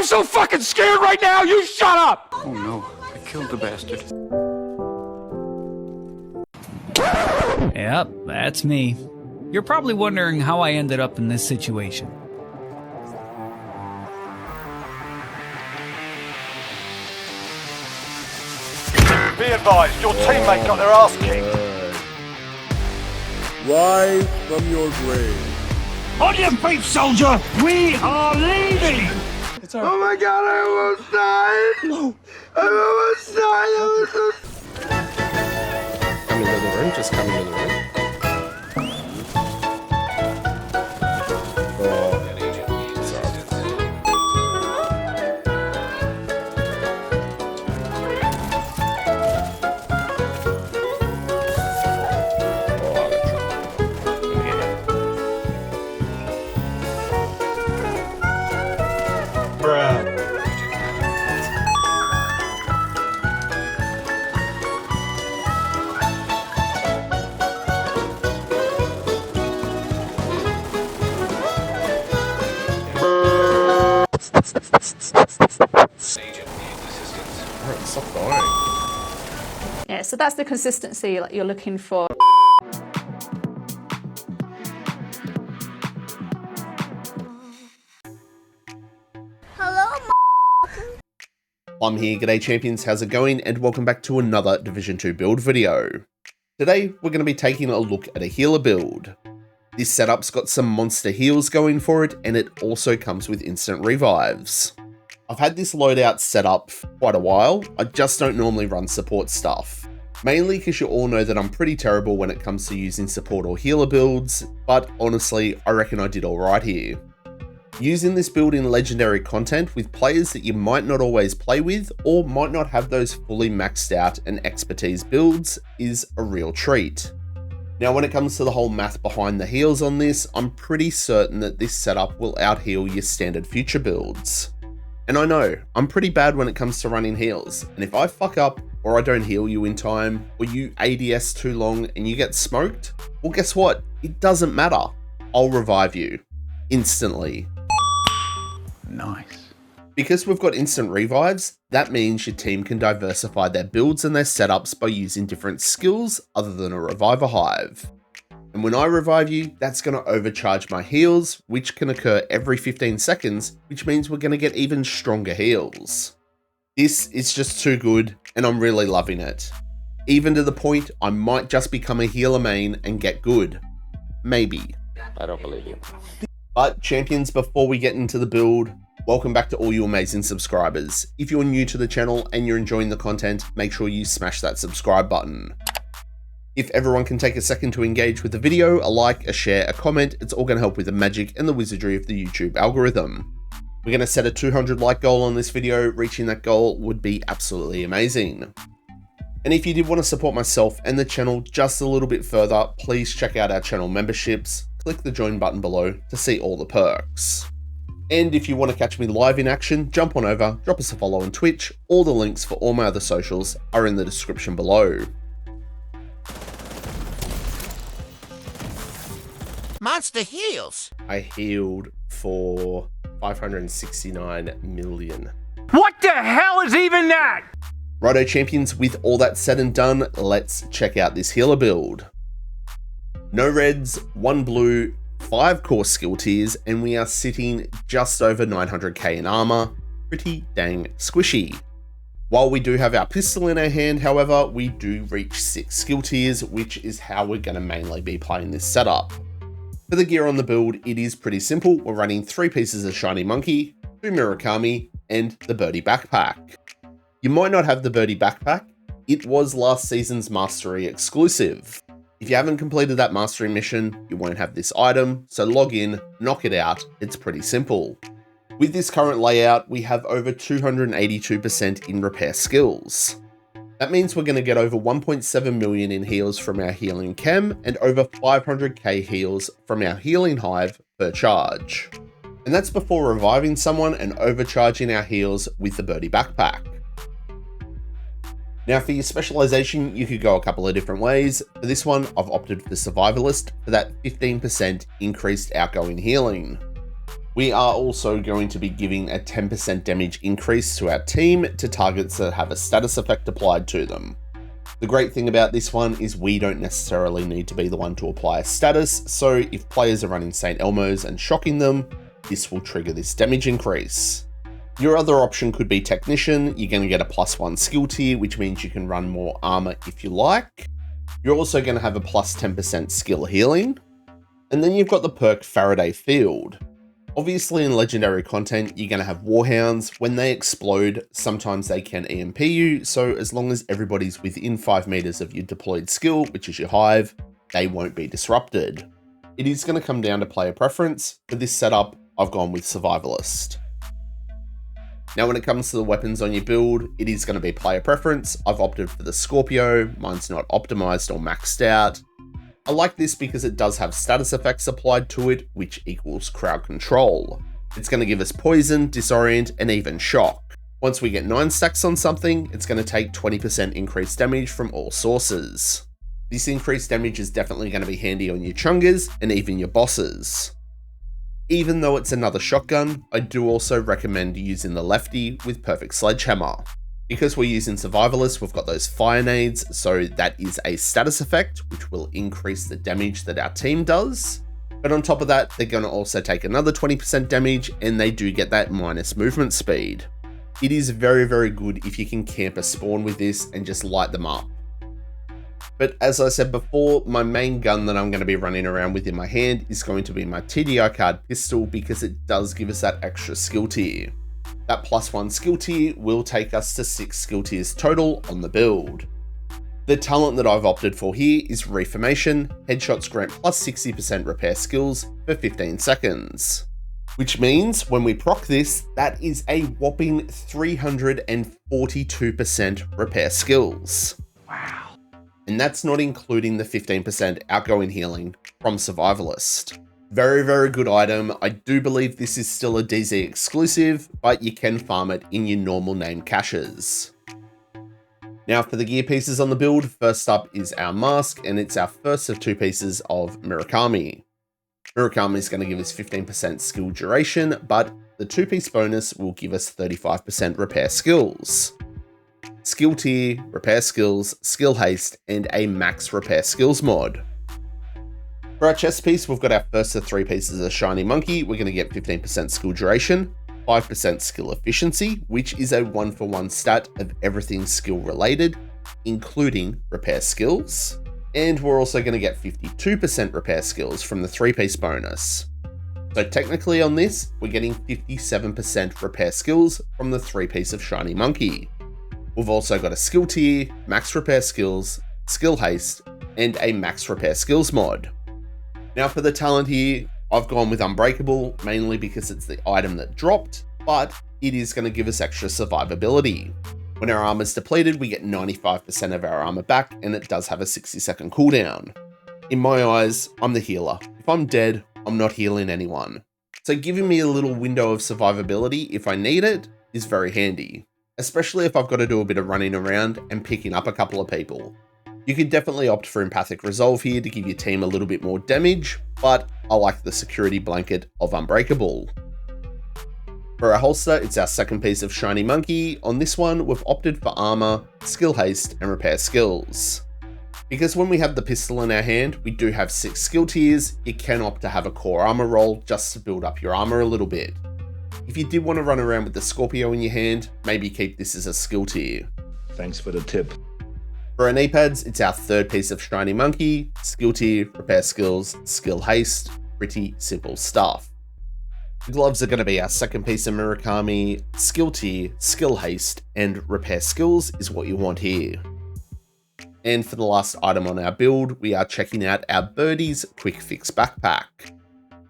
I'm so fucking scared right now, you shut up! Oh no, I killed the bastard. Yep, that's me. You're probably wondering how I ended up in this situation. Be advised, your teammate got their ass kicked. Rise from your grave. On your feet, soldier! We are leaving! Oh my god, I almost died! No. I almost died! Come into the room, just come into the room. Stop dying. Yeah, so that's the consistency that you're looking for. I'm here, g'day champions, how's it going? And welcome back to another Division 2 build video. Today, we're going to be taking a look at a healer build. This setup's got some monster heals going for it, and it also comes with instant revives. I've had this loadout set up for quite a while. I just don't normally run support stuff. Mainly because you all know that I'm pretty terrible when it comes to using support or healer builds, but honestly, I reckon I did alright here. Using this build in legendary content with players that you might not always play with or might not have those fully maxed out and expertise builds is a real treat. Now when it comes to the whole math behind the heals on this, I'm pretty certain that this setup will out-heal your standard future builds. And I know, I'm pretty bad when it comes to running heals, and if I fuck up or I don't heal you in time, or you ADS too long and you get smoked, well guess what? It doesn't matter. I'll revive you. Instantly. Nice. Because we've got instant revives, that means your team can diversify their builds and their setups by using different skills other than a reviver hive. And when I revive you, that's going to overcharge my heals, which can occur every 15 seconds, which means we're going to get even stronger heals. This is just too good, and I'm really loving it. Even to the point I might just become a healer main and get good. Maybe. I don't believe you. But champions, before we get into the build, welcome back to all you amazing subscribers. If you're new to the channel and you're enjoying the content, make sure you smash that subscribe button. If everyone can take a second to engage with the video, a like, a share, a comment, it's all going to help with the magic and the wizardry of the YouTube algorithm. We're going to set a 200 like goal on this video. Reaching that goal would be absolutely amazing. And if you did want to support myself and the channel just a little bit further, please check out our channel memberships. Click the join button below to see all the perks. And if you want to catch me live in action, jump on over, drop us a follow on Twitch. All the links for all my other socials are in the description below. Monster heals. I healed for 569 million. What the hell is even that? Righto champions, with all that said and done, let's check out this healer build. No reds, 1 blue, 5 core skill tiers, and we are sitting just over 900k in armor. Pretty dang squishy. While we do have our pistol in our hand, however, we do reach 6 skill tiers, which is how we're going to mainly be playing this setup. For the gear on the build, it is pretty simple. We're running 3 pieces of Shiny Monkey, 2 Murakami, and the Birdie Backpack. You might not have the Birdie Backpack. It was last season's Mastery exclusive. If you haven't completed that Mastery mission, you won't have this item, so log in, knock it out, it's pretty simple. With this current layout, we have over 282% in repair skills. That means we're going to get over 1.7 million in heals from our healing chem and over 500k heals from our healing hive per charge. And that's before reviving someone and overcharging our heals with the Birdie Backpack. Now for your specialization, you could go a couple of different ways. For this one, I've opted for Survivalist for that 15% increased outgoing healing. We are also going to be giving a 10% damage increase to our team to targets that have a status effect applied to them. The great thing about this one is we don't necessarily need to be the one to apply a status, so if players are running St. Elmo's and shocking them, this will trigger this damage increase. Your other option could be Technician. You're going to get a +1 skill tier, which means you can run more armor if you like. You're also going to have a plus 10% skill healing. And then you've got the perk Faraday Field. Obviously in legendary content, you're going to have Warhounds. When they explode, sometimes they can EMP you, so as long as everybody's within 5 meters of your deployed skill, which is your hive, they won't be disrupted. It is going to come down to player preference. For this setup, I've gone with Survivalist. Now when it comes to the weapons on your build, it is going to be player preference. I've opted for the Scorpio, mine's not optimized or maxed out. I like this because it does have status effects applied to it, which equals crowd control. It's going to give us poison, disorient, and even shock. Once we get 9 stacks on something, it's going to take 20% increased damage from all sources. This increased damage is definitely going to be handy on your chungers and even your bosses. Even though it's another shotgun, I do also recommend using the lefty with Perfect Sledgehammer. Because we're using Survivalist, we've got those fire nades, so that is a status effect, which will increase the damage that our team does. But on top of that, they're going to also take another 20% damage, and they do get that minus movement speed. It is very, very good if you can camp a spawn with this and just light them up. But as I said before, my main gun that I'm going to be running around with in my hand is going to be my TDI card pistol, because it does give us that extra skill tier. That +1 skill tier will take us to 6 skill tiers total on the build. The talent that I've opted for here is Reformation. Headshots grant plus 60% repair skills for 15 seconds. Which means when we proc this, that is a whopping 342% repair skills. Wow. And that's not including the 15% outgoing healing from Survivalist. Very, very good item. I do believe this is still a DZ exclusive, but you can farm it in your normal name caches. Now for the gear pieces on the build, first up is our mask, and it's our first of 2 pieces of Murakami. Murakami is going to give us 15% skill duration, but the 2-piece bonus will give us 35% repair skills. Skill tier, repair skills, skill haste, and a max repair skills mod. For our chest piece, we've got our first of 3 pieces of Shiny Monkey. We're going to get 15% skill duration, 5% skill efficiency, which is a 1-for-1 stat of everything skill related, including repair skills. And we're also going to get 52% repair skills from the 3-piece bonus. So technically on this, we're getting 57% repair skills from the 3-piece of Shiny Monkey. We've also got a skill tier, max repair skills, skill haste, and a max repair skills mod. Now for the talent here, I've gone with Unbreakable, mainly because it's the item that dropped, but it is going to give us extra survivability. When our armor's depleted, we get 95% of our armor back, and it does have a 60-second cooldown. In my eyes, I'm the healer. If I'm dead, I'm not healing anyone. So giving me a little window of survivability if I need it is very handy, especially if I've got to do a bit of running around and picking up a couple of people. You could definitely opt for Empathic Resolve here to give your team a little bit more damage, but I like the security blanket of Unbreakable. For our holster, it's our second piece of Shiny Monkey. On this one, we've opted for armor, skill haste, and repair skills. Because when we have the pistol in our hand, we do have 6 skill tiers. You can opt to have a core armor roll just to build up your armor a little bit. If you did want to run around with the Scorpio in your hand, maybe keep this as a skill tier. Thanks for the tip. For our knee pads, it's our 3rd piece of Shiny Monkey, skill tier, repair skills, skill haste, pretty simple stuff. The gloves are going to be our 2nd piece of Murakami, skill tier, skill haste, and repair skills is what you want here. And for the last item on our build, we are checking out our Birdie's Quick Fix Backpack.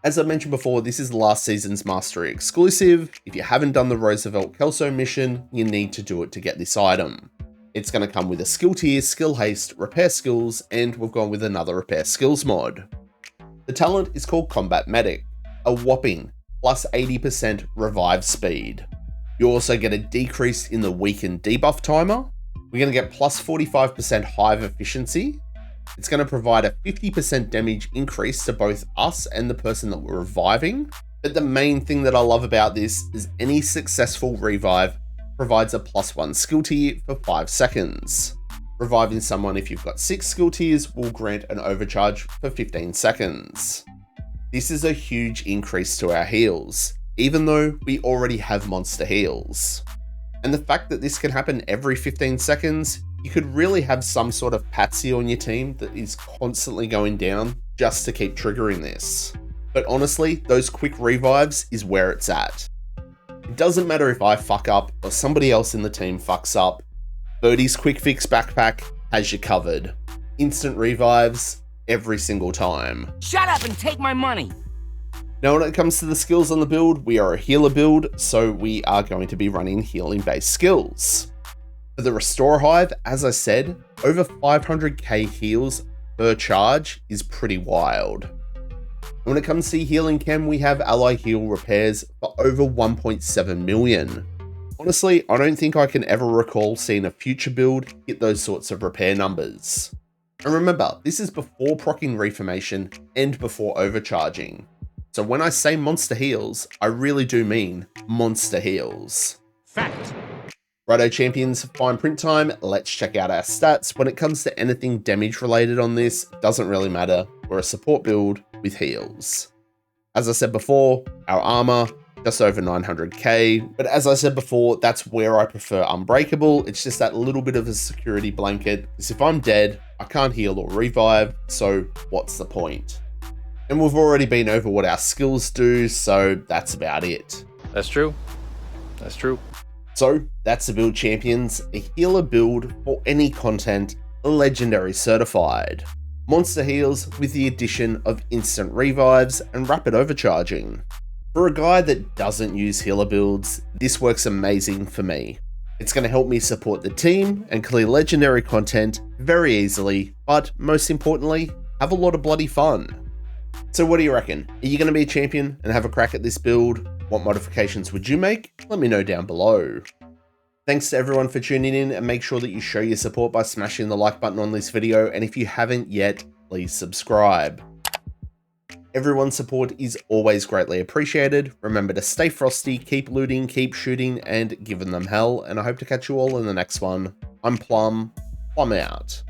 As I mentioned before, this is last season's Mastery exclusive. If you haven't done the Roosevelt Kelso mission, you need to do it to get this item. It's going to come with a skill tier, skill haste, repair skills, and we've gone with another repair skills mod. The talent is called Combat Medic, a whopping plus 80% revive speed. You also get a decrease in the weaken debuff timer. We're going to get plus 45% hive efficiency. It's going to provide a 50% damage increase to both us and the person that we're reviving. But the main thing that I love about this is any successful revive provides a +1 skill tier for 5 seconds. Reviving someone if you've got 6 skill tiers will grant an overcharge for 15 seconds. This is a huge increase to our heals, even though we already have monster heals. And the fact that this can happen every 15 seconds, you could really have some sort of patsy on your team that is constantly going down just to keep triggering this. But honestly, those quick revives is where it's at. It doesn't matter if I fuck up or somebody else in the team fucks up, Birdie's quick fix backpack has you covered. Instant revives every single time. Shut up and take my money. Now when it comes to the skills on the build, we are a healer build, so we are going to be running healing based skills. For the Restore Hive, as I said, over 500k heals per charge is pretty wild. When it comes to healing chem, we have ally heal repairs for over 1.7 million. Honestly, I don't think I can ever recall seeing a future build hit those sorts of repair numbers. And remember, this is before proccing reformation and before overcharging. So when I say monster heals, I really do mean monster heals. Fact. Righto champions, fine print time, let's check out our stats. When it comes to anything damage related on this, it doesn't really matter. We're a support build with heals. As I said before, our armor, just over 900k, but as I said before, that's where I prefer Unbreakable. It's just that little bit of a security blanket, because if I'm dead, I can't heal or revive, so what's the point? And we've already been over what our skills do, so that's about it. That's true. That's true. So that's the build champions, a healer build for any content, legendary certified. Monster heals with the addition of instant revives and rapid overcharging. For a guy that doesn't use healer builds, this works amazing for me. It's going to help me support the team and clear legendary content very easily, but most importantly, have a lot of bloody fun. So what do you reckon? Are you going to be a champion and have a crack at this build? What modifications would you make? Let me know down below. Thanks to everyone for tuning in, and make sure that you show your support by smashing the like button on this video, and if you haven't yet, please subscribe. Everyone's support is always greatly appreciated. Remember to stay frosty, keep looting, keep shooting, and giving them hell, and I hope to catch you all in the next one. I'm Plum out.